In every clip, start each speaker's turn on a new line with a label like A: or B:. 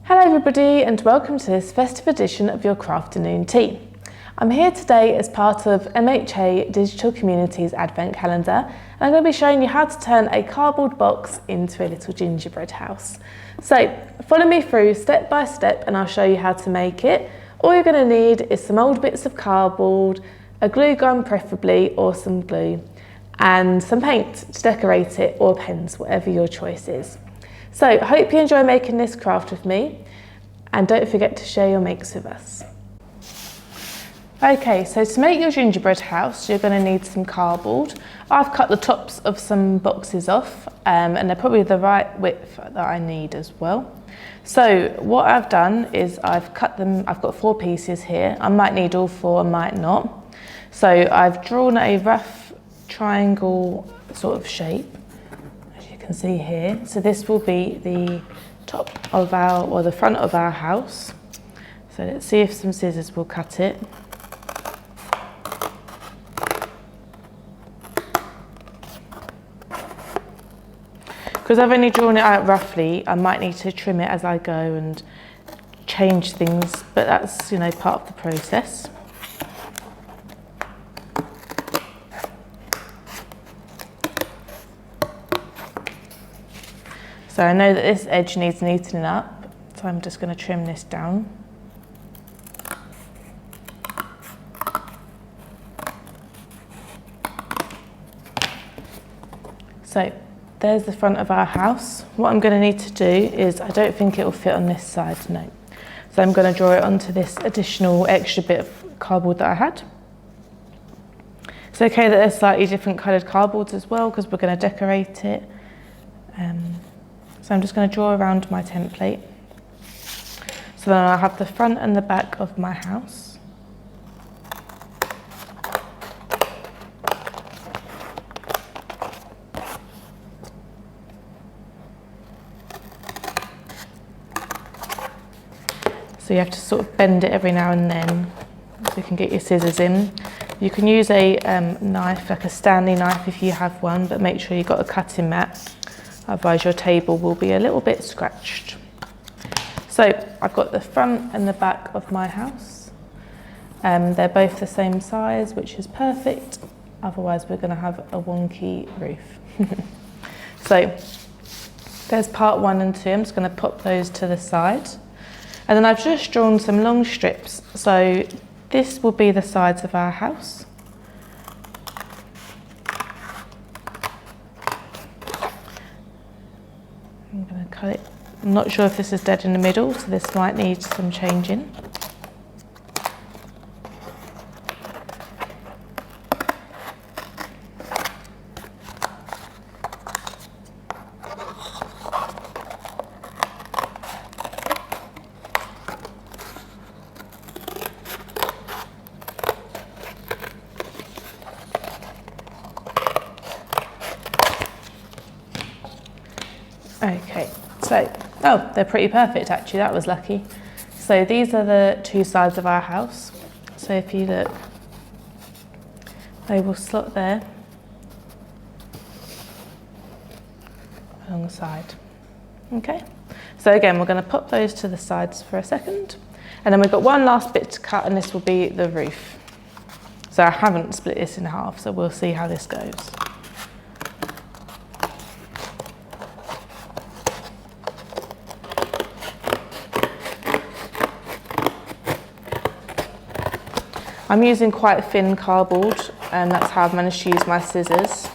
A: Hello everybody and welcome to this festive edition of your Crafternoon Tea. I'm here today as part of MHA Digital Community's Advent Calendar and I'm going to be showing you how to turn a cardboard box into a little gingerbread house. So follow me through step by step and I'll show you how to make it. All you're going to need is some old bits of cardboard, a glue gun preferably or some glue and some paint to decorate it or pens, whatever your choice is. So, hope you enjoy making this craft with me and don't forget to share your makes with us. Okay, so to make your gingerbread house, you're going to need some cardboard. I've cut the tops of some boxes off and they're probably the right width that I need as well. So what I've done is I've cut them, I've got 4 pieces here. I might need all 4, I might not. So I've drawn a rough triangle sort of shape. Can see here. So this will be the top of the front of our house. So let's see if some scissors will cut it. Because I've only drawn it out roughly, I might need to trim it as I go and change things, but that's, you know, part of the process. So I know that this edge needs neatening up, so I'm just going to trim this down. So there's the front of our house. What I'm going to need to do is, I don't think it will fit on this side, no. So I'm going to draw it onto this additional extra bit of cardboard that I had. It's okay that there's slightly different coloured cardboards as well because we're going to decorate it. So I'm just going to draw around my template. So then I'll have the front and the back of my house. So you have to sort of bend it every now and then so you can get your scissors in. You can use a knife, like a Stanley knife if you have one, but make sure you've got a cutting mat. Otherwise your table will be a little bit scratched. So I've got the front and the back of my house. They're both the same size, which is perfect. Otherwise we're going to have a wonky roof. So there's part 1 and 2. I'm just going to pop those to the side. And then I've just drawn some long strips. So this will be the sides of our house. I'm going to cut it. I'm not sure if this is dead in the middle, so this might need some changing. Okay, so, oh, they're pretty perfect actually, that was lucky. So these are the 2 sides of our house. So if you look, they will slot there along the side. Okay, so again, we're going to pop those to the sides for a second. And then we've got one last bit to cut and this will be the roof. So I haven't split this in half, so we'll see how this goes. I'm using quite thin cardboard and that's how I've managed to use my scissors.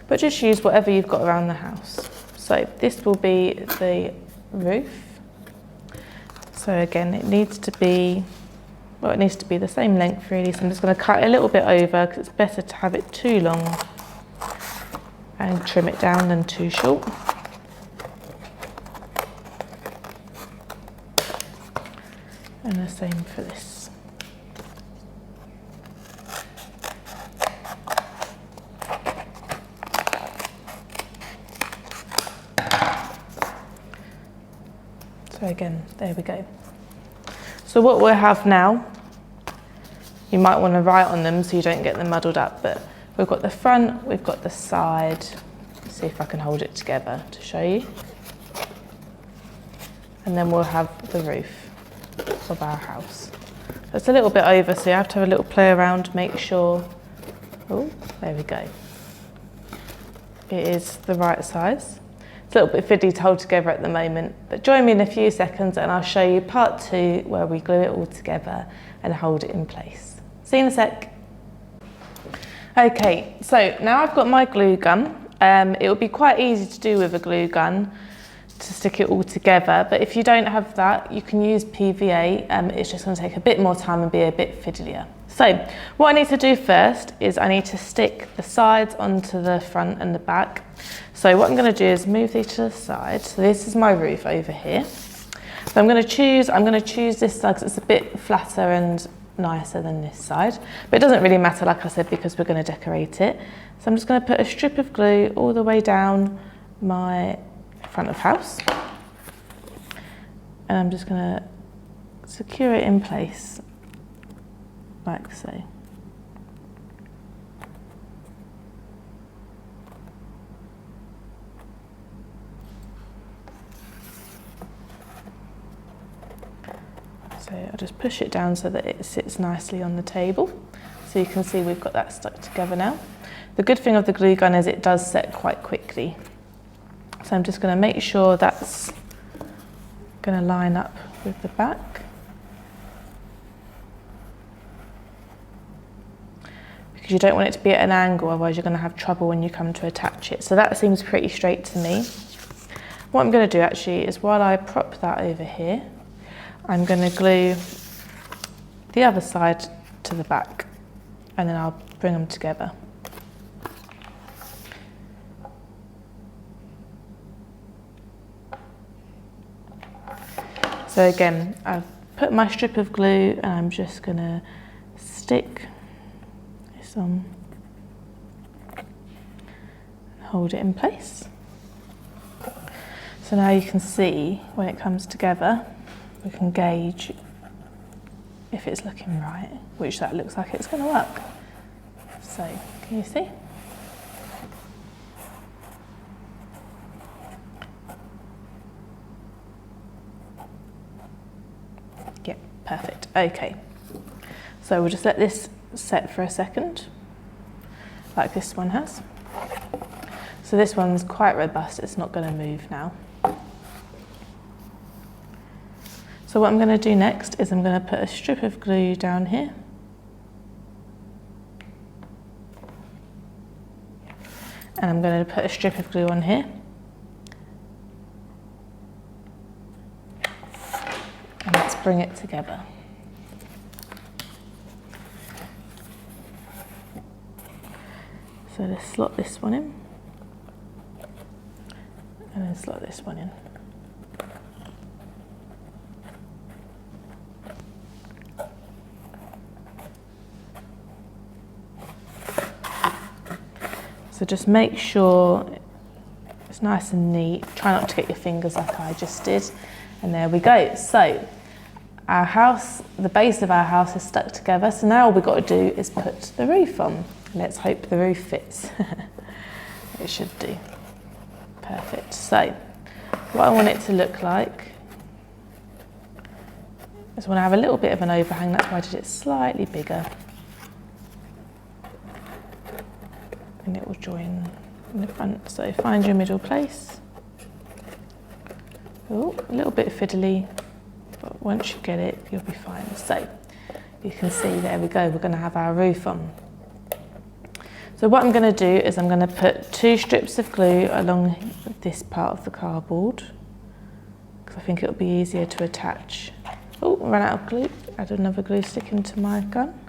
A: But just use whatever you've got around the house. So this will be the roof. So again, it needs to be the same length really. So I'm just going to cut a little bit over because it's better to have it too long and trim it down than too short. And the same for this. So again, there we go. So what we'll have now, you might want to write on them so you don't get them muddled up, but we've got the front, we've got the side. Let's see if I can hold it together to show you. and then we'll have the roof of our house. So it's a little bit over, so you have to have a little play around, make sure, oh, there we go. It is the right size. It's a little bit fiddly to hold together at the moment, but join me in a few seconds and I'll show you part 2 where we glue it all together and hold it in place. See you in a sec. Okay, so now I've got my glue gun. It will be quite easy to do with a glue gun to stick it all together, but if you don't have that, you can use PVA. It's just going to take a bit more time and be a bit fiddlier. So what I need to do first is I need to stick the sides onto the front and the back. So what I'm going to do is move these to the side. So this is my roof over here. So I'm going to choose this side because it's a bit flatter and nicer than this side, but it doesn't really matter, like I said, because we're going to decorate it. So I'm just going to put a strip of glue all the way down my front of house, and I'm just going to secure it in place like so. So I'll just push it down so that it sits nicely on the table. So you can see we've got that stuck together now. The good thing of the glue gun is it does set quite quickly. So I'm just going to make sure that's going to line up with the back. Because you don't want it to be at an angle, otherwise you're going to have trouble when you come to attach it. So that seems pretty straight to me. What I'm going to do actually is while I prop that over here, I'm going to glue the other side to the back and then I'll bring them together. So again, I've put my strip of glue and I'm just going to stick this on and hold it in place. So now you can see when it comes together, we can gauge if it's looking right, which that looks like it's going to work. So, can you see? Yeah, perfect. Okay. So we'll just let this set for a second, like this one has. So this one's quite robust, it's not going to move now. So what I'm going to do next is I'm going to put a strip of glue down here. And I'm going to put a strip of glue on here. And let's bring it together. So let's slot this one in. And then slot this one in. So just make sure it's nice and neat. Try not to get your fingers like I just did. And there we go. So our house, the base of our house is stuck together. So now all we've got to do is put the roof on. Let's hope the roof fits. It should do. Perfect. So what I want it to look like is I want to have a little bit of an overhang. That's why I did it slightly bigger. And it will join in the front. So find your middle place. Oh, a little bit fiddly, but once you get it, you'll be fine. So you can see, there we go, we're going to have our roof on. So what I'm going to do is I'm going to put 2 strips of glue along this part of the cardboard, because I think it'll be easier to attach. Oh, ran out of glue. Add another glue stick into my gun.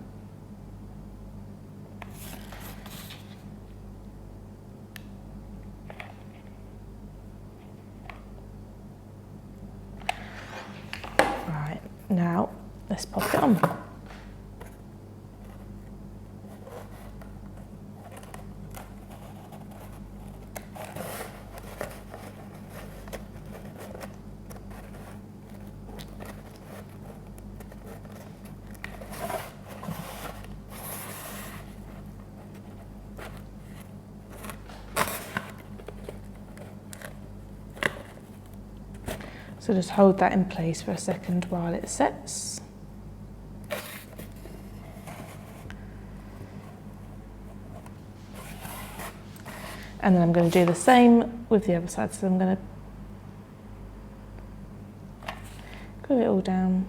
A: Now, let's pop it on. So just hold that in place for a second while it sets. And then I'm going to do the same with the other side. So I'm going to glue it all down.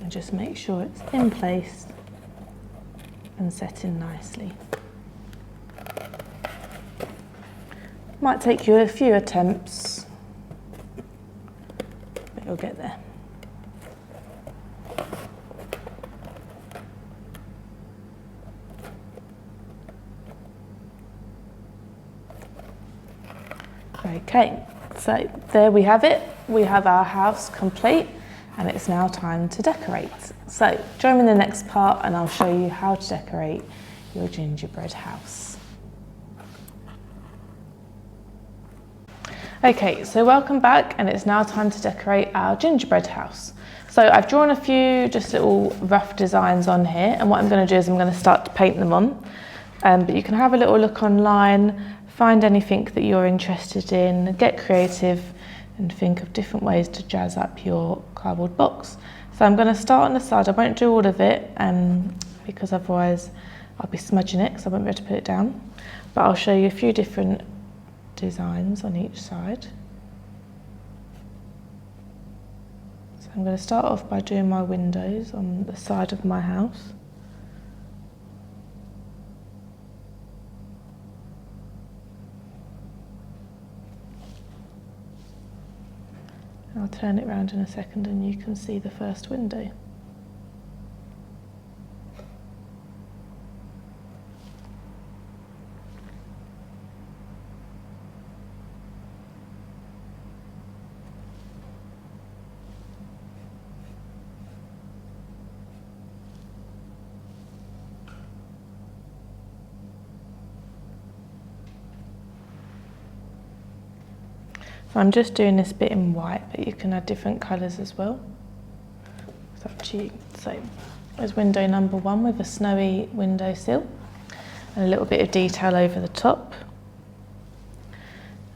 A: And just make sure it's in place and set in nicely. Might take you a few attempts, but you'll get there. Okay, so there we have it. We have our house complete, and it's now time to decorate. So join me in the next part and I'll show you how to decorate your gingerbread house. Okay, so welcome back, and it's now time to decorate our gingerbread house. So I've drawn a few just little rough designs on here, and what I'm going to do is I'm going to start to paint them on. But you can have a little look online, find anything that you're interested in, get creative and think of different ways to jazz up your cardboard box. So I'm going to start on the side. I won't do all of it because otherwise I'll be smudging it because I won't be able to put it down. But I'll show you a few different designs on each side. So I'm going to start off by doing my windows on the side of my house. I'll turn it around in a second and you can see the first window. So I'm just doing this bit in white, but you can add different colours as well. It's up to you. So there's window number 1 with a snowy windowsill and a little bit of detail over the top.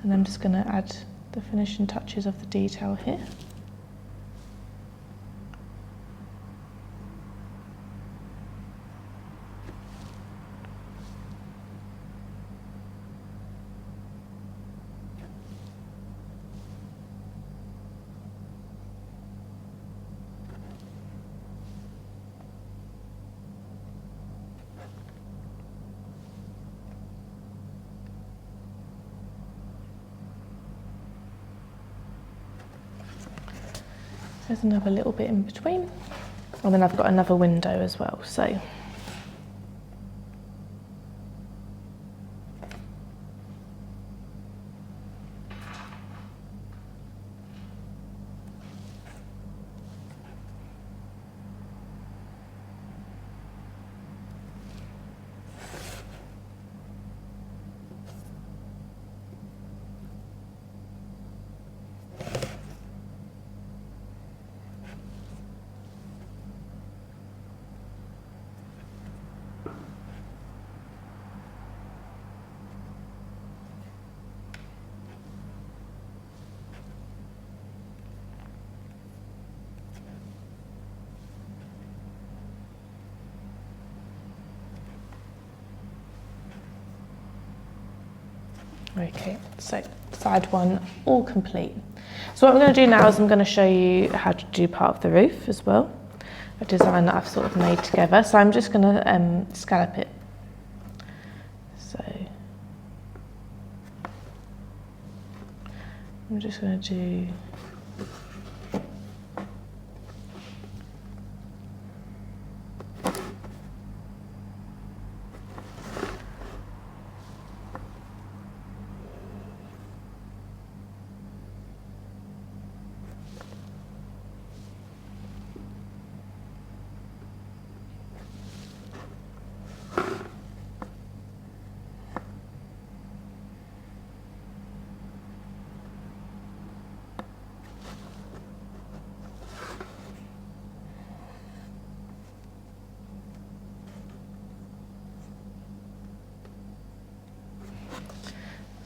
A: And I'm just going to add the finishing touches of the detail here. There's another little bit in between, and then I've got another window as well. So okay, so side 1 all complete. So what I'm going to do now is I'm going to show you how to do part of the roof as well, a design that I've sort of made together. So I'm just going to scallop it. So I'm just going to do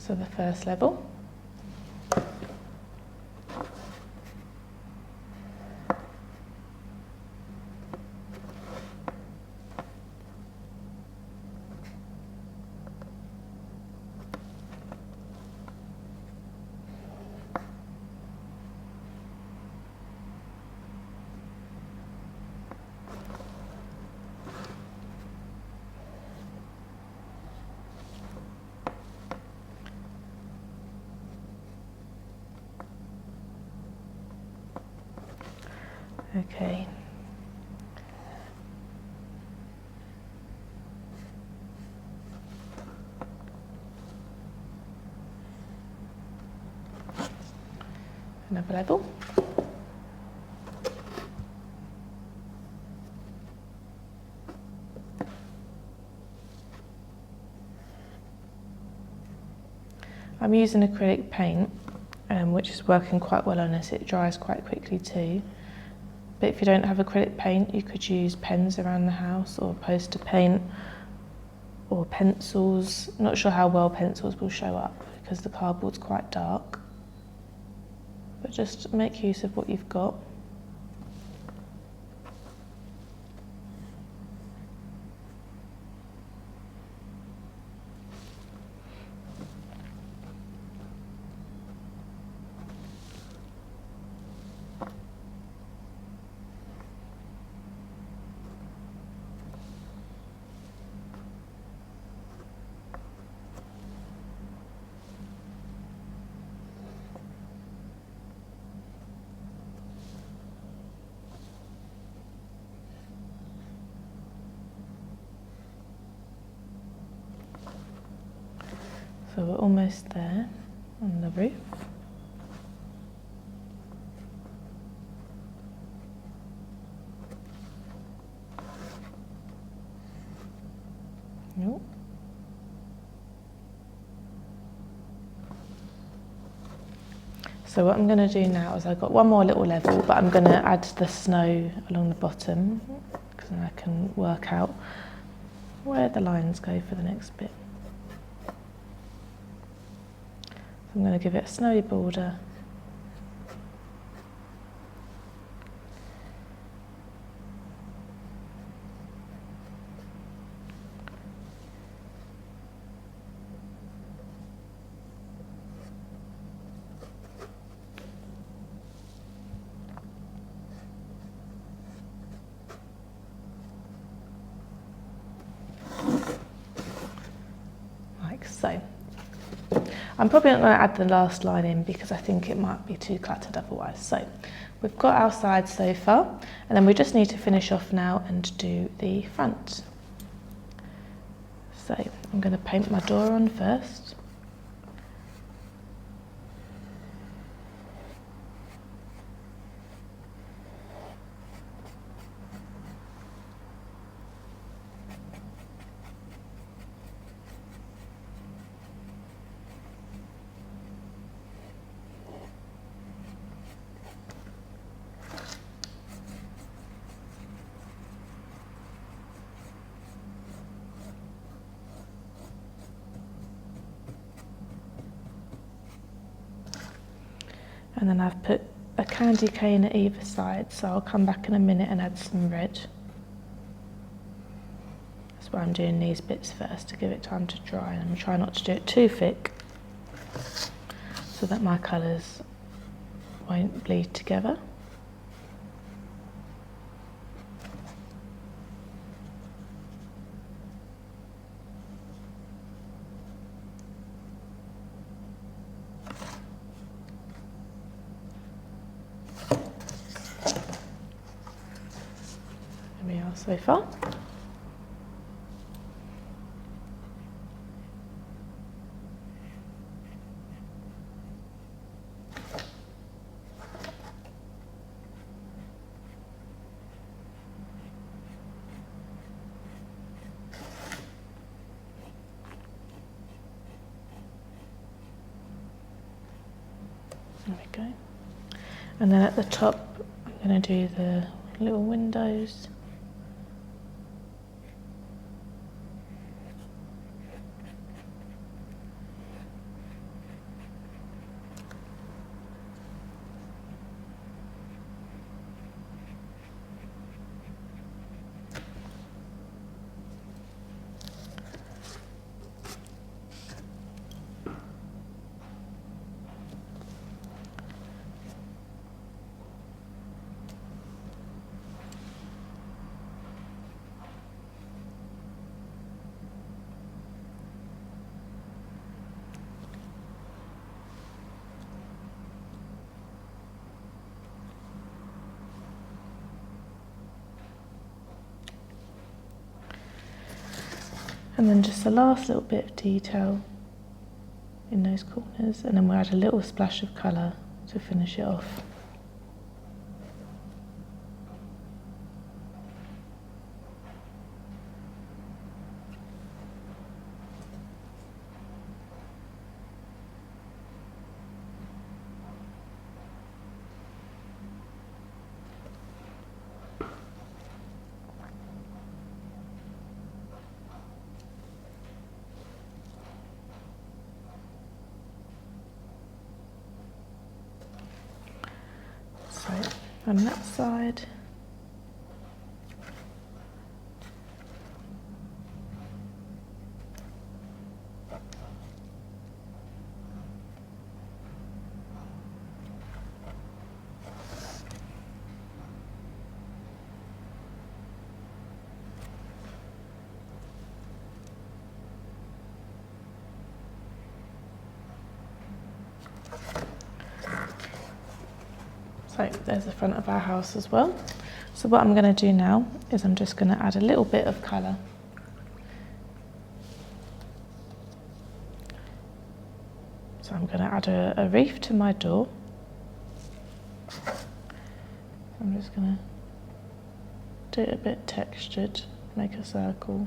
A: So the first level. Okay. Another level. I'm using acrylic paint, which is working quite well on this. It dries quite quickly too. But if you don't have acrylic paint, you could use pens around the house or poster paint or pencils. Not sure how well pencils will show up because the cardboard's quite dark. But just make use of what you've got. So we're almost there on the roof. Nope. So what I'm going to do now is I've got one more little level, but I'm going to add the snow along the bottom because then I can work out where the lines go for the next bit. So I'm going to give it a snowy border. Like so. I'm probably not going to add the last line in because I think it might be too cluttered otherwise. So we've got our sides so far, and then we just need to finish off now and do the front. So I'm going to paint my door on first. And then I've put a candy cane at either side, so I'll come back in a minute and add some red. That's why I'm doing these bits first, to give it time to dry, and I'm trying not to do it too thick so that my colours won't bleed together. There we are so far. There we go. And then at the top, I'm going to do the little windows. And then just the last little bit of detail in those corners, and then we'll add a little splash of colour to finish it off. So on that side, so there's the front of our house as well. So what I'm going to do now is I'm just going to add a little bit of colour. So I'm going to add a reef to my door. I'm just going to do it a bit textured, make a circle.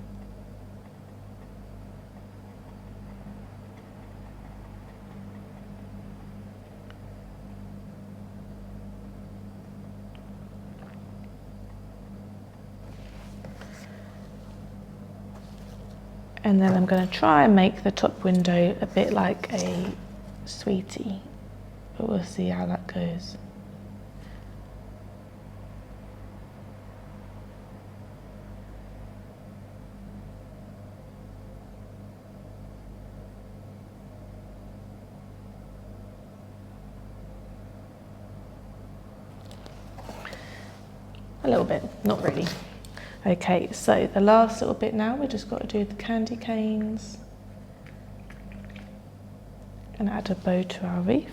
A: And then I'm going to try and make the top window a bit like a sweetie, but we'll see how that goes. A little bit, not really. Okay, so the last little bit now, we just got to do the candy canes and add a bow to our wreath.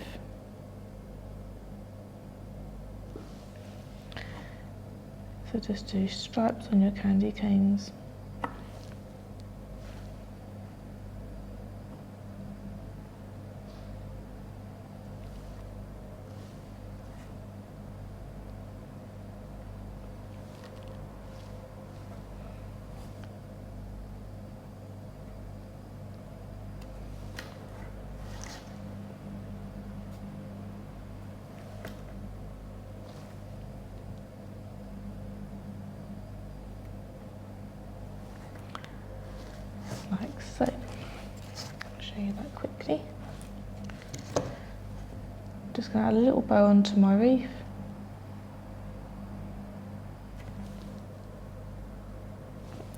A: So just do stripes on your candy canes. Like so. I'll show you that quickly. Just going to add a little bow onto my wreath.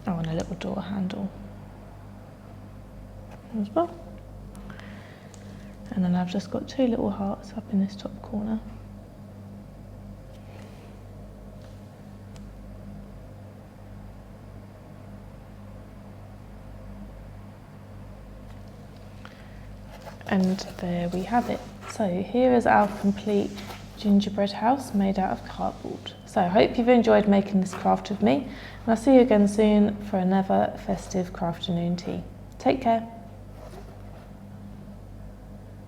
A: Oh, and a little door handle as well. And then I've just got two little hearts up in this top corner. And there we have it. So here is our complete gingerbread house made out of cardboard. So I hope you've enjoyed making this craft with me, and I'll see you again soon for another festive crafternoon tea. Take care.